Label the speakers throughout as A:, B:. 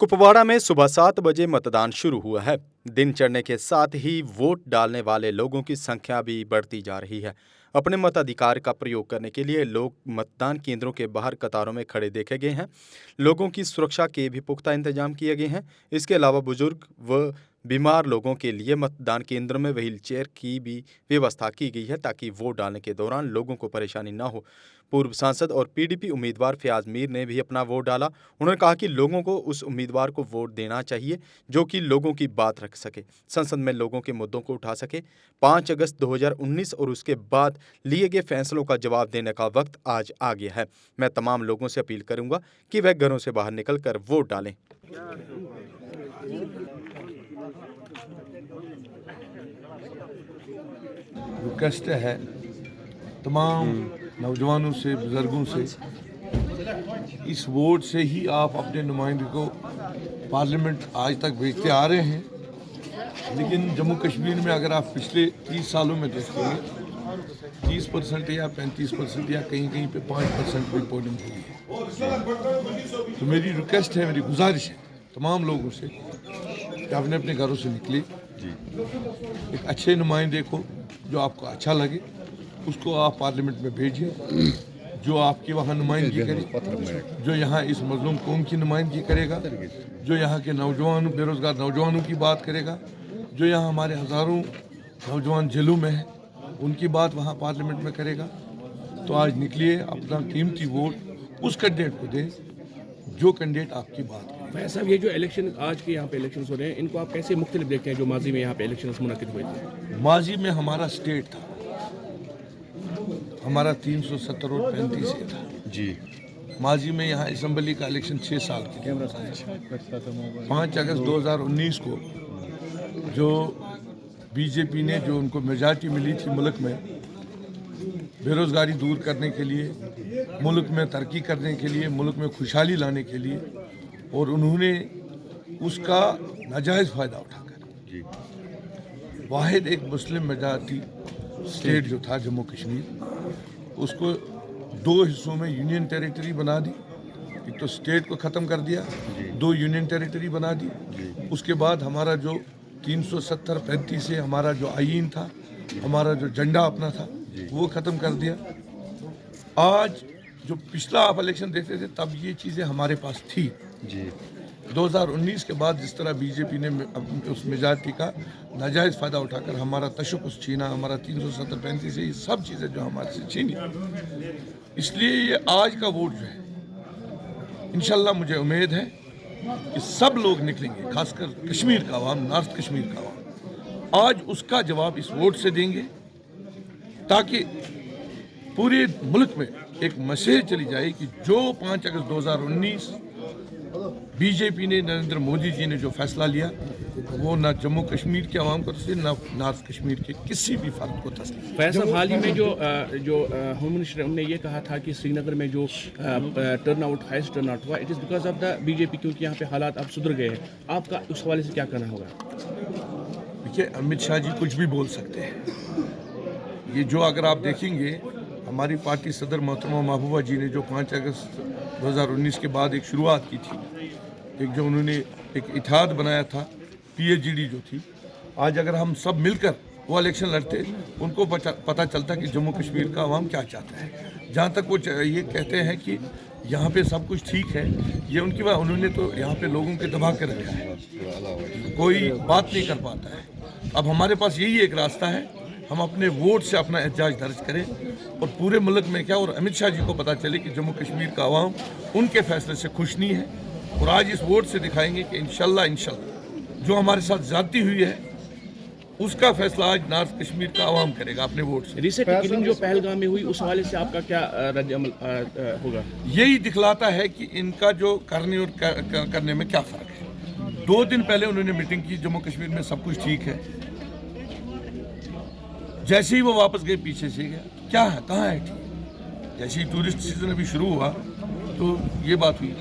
A: कुपवाड़ा में सुबह 7 बजे मतदान शुरू हुआ है। दिन चढ़ने के साथ ही वोट डालने वाले लोगों की संख्या भी बढ़ती जा रही है। अपने मताधिकार का प्रयोग करने के लिए लोग मतदान केंद्रों के बाहर कतारों में खड़े देखे गए हैं। लोगों की सुरक्षा के भी पुख्ता इंतजाम किए गए हैं। इसके अलावा बुजुर्ग व बीमार लोगों के लिए मतदान केंद्र में व्हीलचेयर की भी व्यवस्था की गई है ताकि वोट डालने के दौरान लोगों को परेशानी न हो। पूर्व सांसद और पीडीपी उम्मीदवार फयाज मीर ने भी अपना वोट डाला। उन्होंने कहा कि लोगों को उस उम्मीदवार को वोट देना चाहिए जो कि लोगों की बात रख सके, संसद में लोगों के मुद्दों को उठा सके। 5 अगस्त 2019 और उसके बाद लिए गए फैसलों का जवाब देने का वक्त आज आ गया है। मैं तमाम लोगों से अपील करूंगा कि वह घरों से बाहर निकलकर वोट डालें।
B: रिक्वेस्ट है तमाम नौजवानों से, बुजुर्गों से, इस वोट से ही आप अपने नुमाइंदे को पार्लियामेंट आज तक भेजते आ रहे हैं। लेकिन जम्मू कश्मीर में अगर आप पिछले 30 सालों में देखेंगे 30% या 35% या कहीं कहीं पे 5% भी पोलिंग हुई है। तो मेरी रिक्वेस्ट है, मेरी गुजारिश है तमाम लोगों से कि अपने अपने घरों से निकले, एक अच्छे नुमाइंदे को जो आपको अच्छा लगे उसको आप पार्लियामेंट में भेजिए, जो आपकी वहाँ नुमाइंदगी करे, जो यहाँ इस मजलूम कौम की नुमाइंदगी करेगा, जो यहाँ के नौजवान बेरोजगार नौजवानों की बात करेगा, जो यहाँ हमारे हज़ारों नौजवान जेलों में हैं उनकी बात वहाँ पार्लियामेंट में करेगा। तो आज निकलिए, अपना कीमती वोट उस कैंडिडेट को दें जो कैंडिडेट आपकी बात करे।
C: भाई साहब, ये जो इलेक्शन आज के यहाँ पे इलेक्शन हो रहे हैं, इनको आप कैसे मुख्तलिफ देखते हैं जो माजी में यहाँ पे इलेक्शन मुनक़िद हुए थे?
B: माजी में हमारा स्टेट था, हमारा 370 और 35 से था जी। माजी में यहाँ असम्बली का इलेक्शन 6 साल के लिए 5 अगस्त 2019 को जो बीजेपी ने जो उनको मेजॉरिटी मिली थी मुल्क में बेरोज़गारी दूर करने के लिए, मुल्क में तरक्की करने के लिए, मुल्क में खुशहाली लाने के लिए, और उन्होंने उसका नाजायज़ फ़ायदा उठाकर वाहिद एक मुस्लिम मेजॉरिटी स्टेट जो था जम्मू कश्मीर, उसको 2 हिस्सों में यूनियन टेरिटरी बना दी। एक तो स्टेट को ख़त्म कर दिया, 2 यूनियन टेरिटरी बना दी। उसके बाद हमारा जो 370-35 से हमारा जो आईन था, हमारा जो झंडा अपना था, वो ख़त्म कर दिया। आज जो पिछला आप इलेक्शन देखते थे तब ये चीज़ें हमारे पास थी जी। 2019 के बाद जिस तरह बीजेपी ने उस मेजॉरिटी का नाजायज़ फ़ायदा उठाकर हमारा तशक्कुस छीना, हमारा 370-35 से ये सब चीज़ें जो हमारे से छीनी, इसलिए ये आज का वोट जो है इंशाल्लाह मुझे उम्मीद है कि सब लोग निकलेंगे, खासकर कश्मीर का अवाम, नॉर्थ कश्मीर का अवाम आज उसका जवाब इस वोट से देंगे, ताकि पूरे मुल्क में एक मैसेज चली जाए कि जो 5 अगस्त 2019 बीजेपी ने, नरेंद्र मोदी जी ने जो फैसला लिया वो ना जम्मू कश्मीर के अवाम को तस्लीम, ना नॉर्थ कश्मीर के किसी भी फर्द को तस्लीम।
C: फैसला हाल ही में जो होम मिनिस्टर उन्होंने ये कहा था कि श्रीनगर में जो हाईएस्ट टर्न आउट हुआ, it is because of the BJP, क्योंकि यहाँ पे हालात अब सुधर गए हैं। आपका उस हवाले से क्या कहना होगा?
B: देखिए, अमित शाह जी कुछ भी बोल सकते हैं। ये जो अगर आप देखेंगे हमारी पार्टी सदर मोहतरमा महबूबा जी ने जो 5 अगस्त 2019 के बाद एक शुरुआत की थी, एक जो उन्होंने एक इत्तेहाद बनाया था, पीएचडी जो थी, आज अगर हम सब मिलकर वो इलेक्शन लड़ते उनको पता चलता कि जम्मू कश्मीर का अवाम क्या चाहता है। जहाँ तक वो ये कहते हैं कि यहाँ पे सब कुछ ठीक है, ये उनकी बात, उन्होंने तो यहाँ पे लोगों के दबा के रखा है, कोई बात नहीं कर पाता है। अब हमारे पास यही एक रास्ता है, हम अपने वोट से अपना एहतजाज दर्ज करें और पूरे मुल्क में क्या, और अमित शाह जी को पता चले कि जम्मू कश्मीर का अवाम उनके फैसले से खुश नहीं है। और आज इस वोट से दिखाएंगे कि इंशाल्लाह जो हमारे साथ ज्यादती हुई है उसका फैसला आज नॉर्थ कश्मीर का अवाम करेगा अपने वोट से।
C: रिसेंट किलिंग जो पहलगाम में हुई, उस हवाले से आपका क्या रद्द-ए-अमल होगा?
B: यही दिखलाता है कि इनका जो करने और करने में क्या फ़र्क है। 2 दिन पहले उन्होंने मीटिंग की, जम्मू कश्मीर में सब कुछ ठीक है, जैसे ही वो वापस गए पीछे से गया, क्या है, कहाँ है ठीक? जैसे ही टूरिस्ट सीजन अभी शुरू हुआ तो ये बात हुई।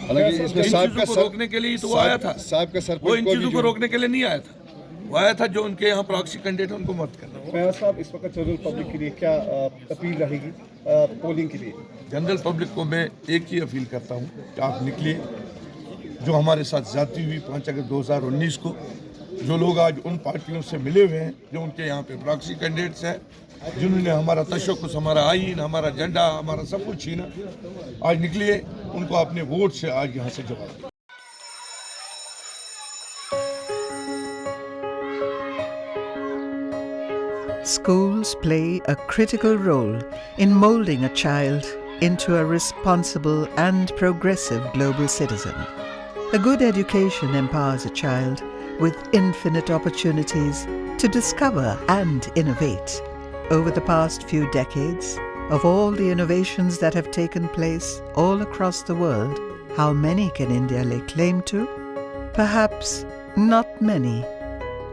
B: हालांकि इसमें साहब को रोकने के लिए तो वो आया था, साहब का सरपंच वो इन चीज़ों को रोकने के लिए नहीं आया था, वो आया था जो उनके यहाँ प्रॉक्सी कैंडिडेट है उनको मत करना।
D: फयाज साहब, इस वक्त जनरल पब्लिक के लिए क्या अपील रहेगी पोलिंग के लिए?
B: जनरल पब्लिक को मैं एक ही अपील करता हूँ कि आप निकलिए, जो हमारे साथ ज्यादती हुई 5 अगस्त 2019 को, जो लोग आज उन पार्टियों से मिले हुए हैं जो उनके यहाँ पे प्रॉक्सी कैंडिडेट्स हैं, जिन्होंने हमारा तशक्कुस, हमारा आईन, हमारा झंडा, हमारा सब कुछ छीना, आज निकलिए उनको अपने वोट से आज यहाँ से जवाब दें।
E: Schools play a critical role in molding a child into a responsible and progressive global citizen. A good education empowers a child with infinite opportunities to discover and innovate. Over the past few decades, of all the innovations that have taken place all across the world, how many can India lay claim to? Perhaps not many.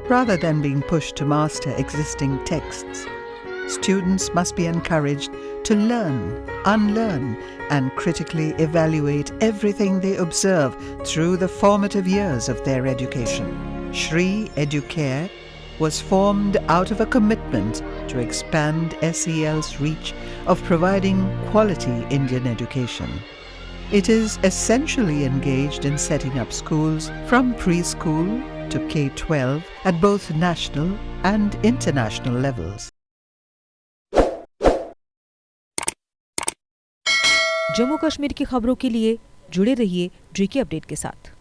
E: Rather than being pushed to master existing texts, students must be encouraged to learn, unlearn, and critically evaluate everything they observe through the formative years of their education. Shri Educare was formed out of a commitment to expand SEL's reach of providing quality Indian education. It is essentially engaged in setting up schools from preschool to K-12 at both national and international levels.
F: Jammu Kashmir की खबरों के लिए जुड़े रहिए JK update के साथ।